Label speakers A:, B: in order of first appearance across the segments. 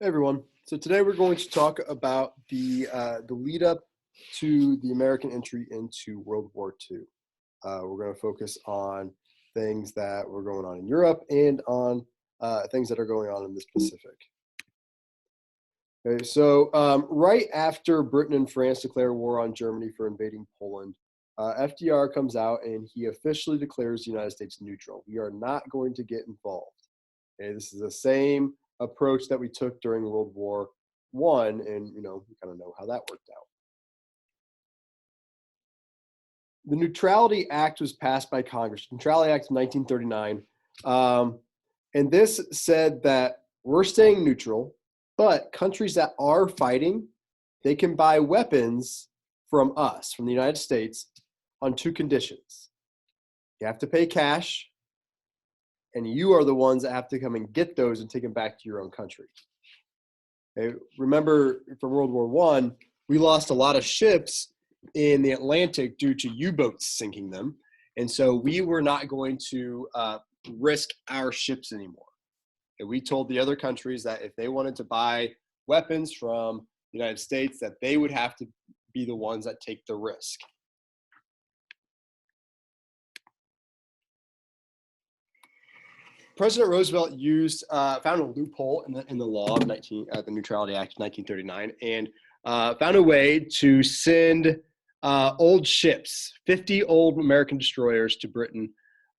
A: Hey everyone. So today we're going to talk about the lead up to the American entry into World War II. We're going to focus on things that were going on in Europe and on things that are going on in the Pacific. Okay, so right after Britain and France declare war on Germany for invading Poland, FDR comes out and he officially declares the United States neutral. We are not going to get involved. Okay, this is the same approach that we took during World War One, and we kind of know how that worked out. The Neutrality Act was passed by Congress. Neutrality Act of 1939, and this said that we're staying neutral, but countries that are fighting, they can buy weapons from us, from the United States, on two conditions. You have to pay cash, and you are the ones that have to come and get those and take them back to your own country. Okay? Remember, for World War I, we lost a lot of ships in the Atlantic due to U-boats sinking them, and so we were not going to risk our ships anymore. And we told the other countries that if they wanted to buy weapons from the United States, that they would have to be the ones that take the risk. President Roosevelt found a loophole in the law of the Neutrality Act of 1939, and found a way to send old ships, 50 old American destroyers, to Britain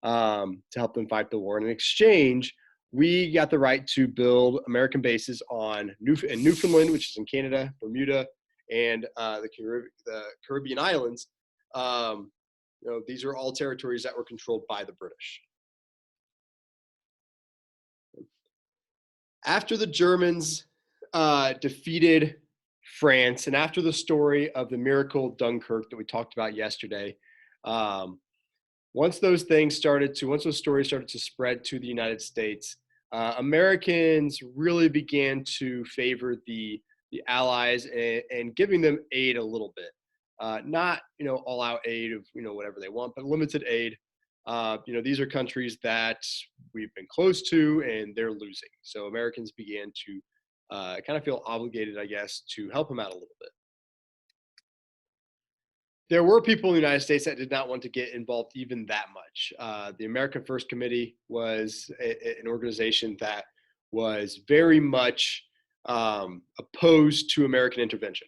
A: to help them fight the war. And in exchange, we got the right to build American bases in Newfoundland, which is in Canada, Bermuda, and the Caribbean islands. These are all territories that were controlled by the British. After the Germans defeated France, and after the story of the miracle Dunkirk that we talked about yesterday, once those stories started to spread to the United States, Americans really began to favor the Allies and giving them aid a little bit, not all out aid of whatever they want, but limited aid. These are countries that we've been close to and they're losing. So Americans began to kind of feel obligated, I guess, to help them out a little bit. There were people in the United States that did not want to get involved even that much. The American First Committee was an organization that was very much opposed to American intervention.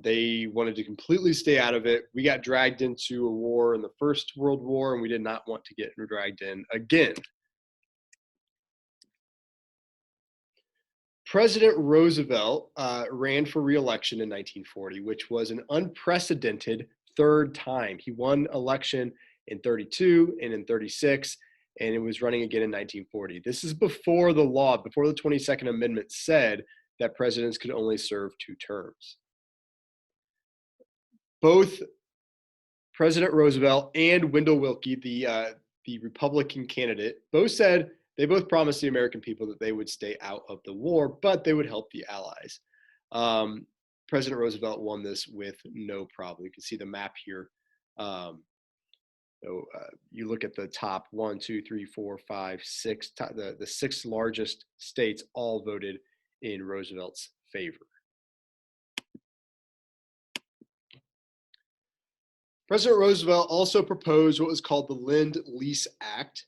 A: They wanted to completely stay out of it. We got dragged into a war in the First World War, and we did not want to get dragged in again. President Roosevelt ran for re-election in 1940, which was an unprecedented third time. He won election in 32 and in 36, and it was running again in 1940. This is before the 22nd Amendment said that presidents could only serve 2 terms. Both President Roosevelt and Wendell Willkie, the Republican candidate, they both promised the American people that they would stay out of the war, but they would help the Allies. President Roosevelt won this with no problem. You can see the map here. You look at the top 1, 2, 3, 4, 5, 6, the 6 largest states all voted in Roosevelt's favor. President Roosevelt also proposed what was called the Lend-Lease Act,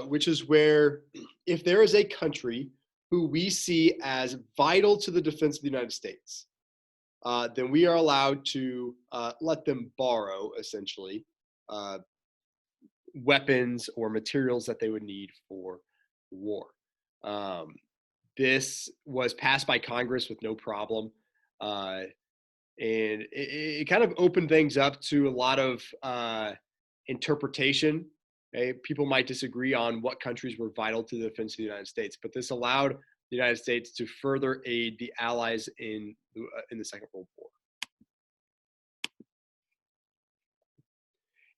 A: which is where if there is a country who we see as vital to the defense of the United States, then we are allowed to let them borrow, essentially, weapons or materials that they would need for war. This was passed by Congress with no problem. And it kind of opened things up to a lot of interpretation. Okay? People might disagree on what countries were vital to the defense of the United States, but this allowed the United States to further aid the Allies in the Second World War.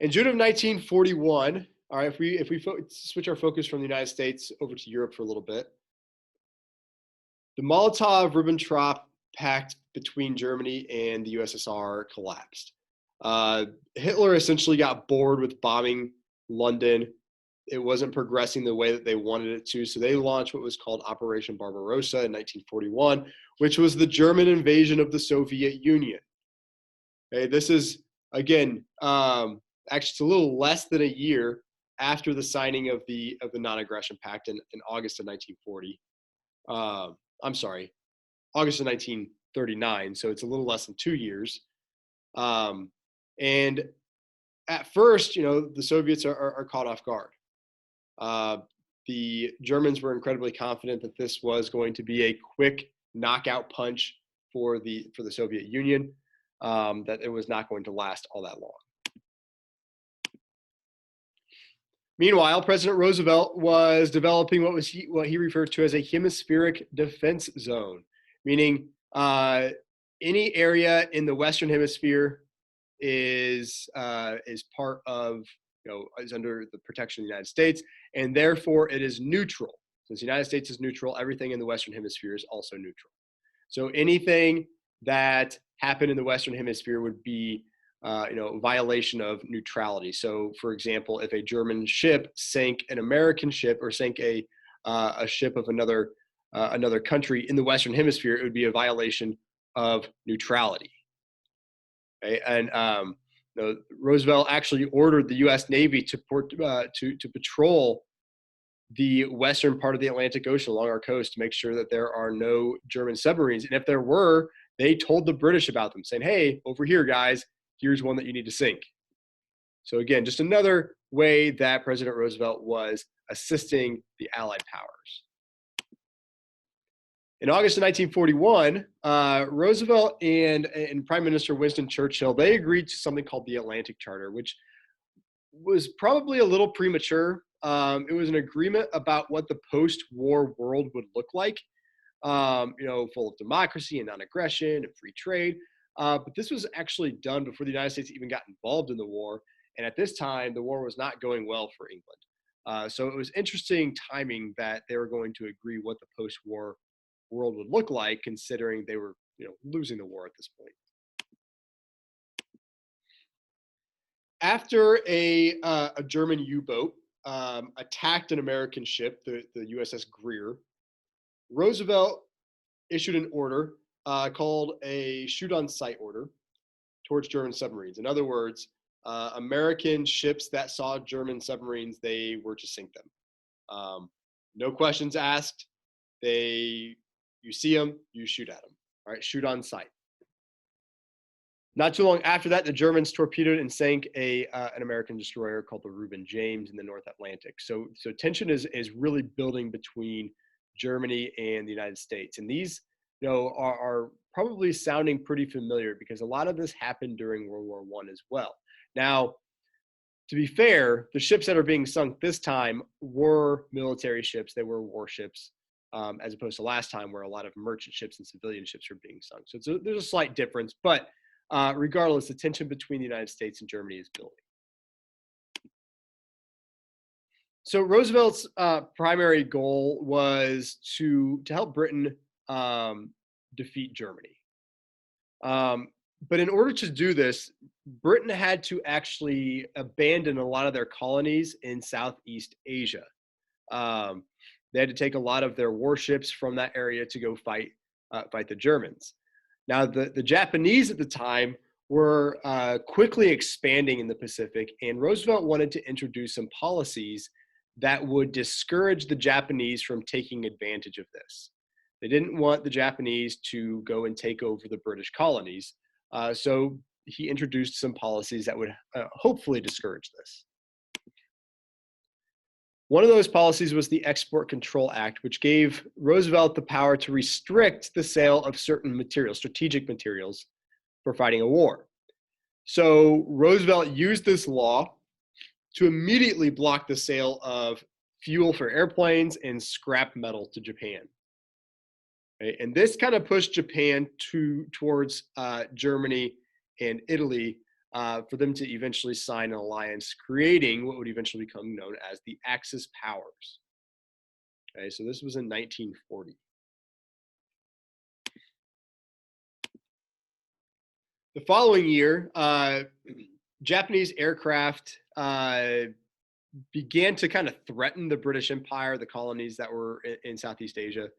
A: In June of 1941, all right, if we switch our focus from the United States over to Europe for a little bit, the Molotov-Ribbentrop Pact between Germany and the USSR collapsed. Hitler essentially got bored with bombing London, it wasn't progressing the way that they wanted it to. So they launched what was called Operation Barbarossa in 1941, which was the German invasion of the Soviet Union. Okay, this is, again, actually it's a little less than a year after the signing of the Non-Aggression Pact in August of 1940. I'm sorry, August of 1939. So it's a little less than 2 years. And at first, the Soviets are caught off guard. The Germans were incredibly confident that this was going to be a quick knockout punch for the Soviet Union, that it was not going to last all that long. Meanwhile, President Roosevelt was developing what he referred to as a hemispheric defense zone, meaning any area in the Western Hemisphere is part of, is under the protection of the United States, and therefore it is neutral. Since the United States is neutral, everything in the Western Hemisphere is also neutral. So anything that happened in the Western Hemisphere would be violation of neutrality. So, for example, if a German ship sank an American ship or sank a ship of another country in the Western Hemisphere, it would be a violation of neutrality. Okay? And Roosevelt actually ordered the U.S. Navy to patrol the western part of the Atlantic Ocean along our coast to make sure that there are no German submarines. And if there were, they told the British about them, saying, "Hey, over here, guys, here's one that you need to sink." So again, just another way that President Roosevelt was assisting the Allied powers. In August of 1941, Roosevelt and Prime Minister Winston Churchill, they agreed to something called the Atlantic Charter, which was probably a little premature. It was an agreement about what the post-war world would look like, full of democracy and non-aggression and free trade. But this was actually done before the United States even got involved in the war. And at this time, the war was not going well for England. So it was interesting timing that they were going to agree what the post-war world would look like, considering they were, losing the war at this point. After a German U-boat attacked an American ship, the USS Greer, Roosevelt issued an order called a shoot-on-sight order towards German submarines. In other words, American ships that saw German submarines, they were to sink them. No questions asked. You see them, you shoot at them. All right, shoot on sight. Not too long after that, the Germans torpedoed and sank an American destroyer called the Reuben James in the North Atlantic. So tension is really building between Germany and the United States. And these, are probably sounding pretty familiar because a lot of this happened during World War I as well. Now, to be fair, the ships that are being sunk this time were military ships. They were warships, as opposed to last time where a lot of merchant ships and civilian ships are being sunk. So there's a slight difference, but regardless, the tension between the United States and Germany is building. So Roosevelt's primary goal was to help Britain defeat Germany. But in order to do this, Britain had to actually abandon a lot of their colonies in Southeast Asia. They had to take a lot of their warships from that area to go fight the Germans. Now, the Japanese at the time were quickly expanding in the Pacific, and Roosevelt wanted to introduce some policies that would discourage the Japanese from taking advantage of this. They didn't want the Japanese to go and take over the British colonies. So he introduced some policies that would hopefully discourage this. One of those policies was the Export Control Act, which gave Roosevelt the power to restrict the sale of certain materials, strategic materials, for fighting a war. So Roosevelt used this law to immediately block the sale of fuel for airplanes and scrap metal to Japan. Okay? And this kind of pushed Japan towards Germany and Italy for them to eventually sign an alliance, creating what would eventually become known as the Axis powers. Okay, so this was in 1940. The following year, Japanese aircraft began to kind of threaten the British Empire, the colonies that were in Southeast Asia.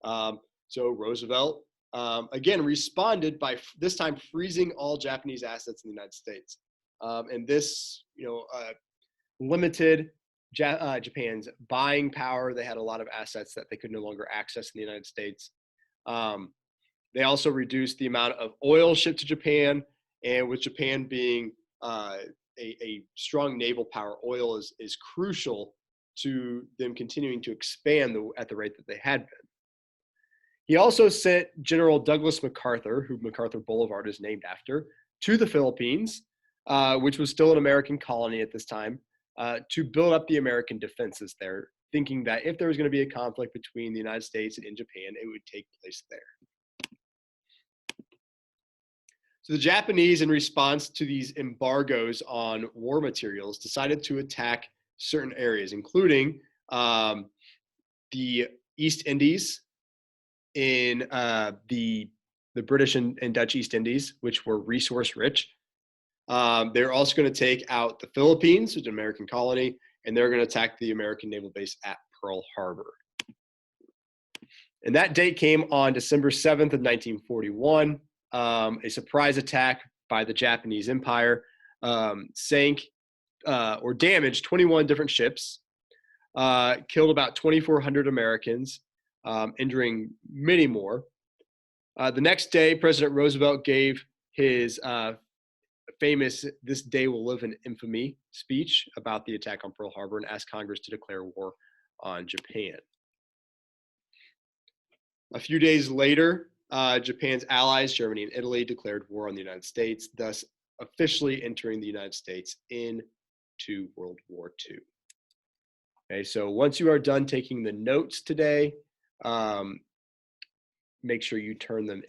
A: So Roosevelt, again, responded by this time freezing all Japanese assets in the United States. And this, limited Japan's buying power. They had a lot of assets that they could no longer access in the United States. They also reduced the amount of oil shipped to Japan, and with Japan being a strong naval power, oil is crucial to them continuing to expand at the rate that they had been. He also sent General Douglas MacArthur, who MacArthur Boulevard is named after, to the Philippines, which was still an American colony at this time, to build up the American defenses there, thinking that if there was going to be a conflict between the United States and in Japan, it would take place there. So the Japanese, in response to these embargoes on war materials, decided to attack certain areas, including the East Indies in the British and Dutch East Indies, which were resource rich. They're also going to take out the Philippines, which is an American colony, and they're going to attack the American naval base at Pearl Harbor. And that date came on December 7th of 1941. A surprise attack by the Japanese Empire sank or damaged 21 different ships, killed about 2,400 Americans, injuring many more. The next day, President Roosevelt gave his famous "This Day Will Live in Infamy" speech about the attack on Pearl Harbor and asked Congress to declare war on Japan. A few days later, Japan's allies, Germany and Italy, declared war on the United States, thus officially entering the United States into World War II. Okay, so once you are done taking the notes today, make sure you turn them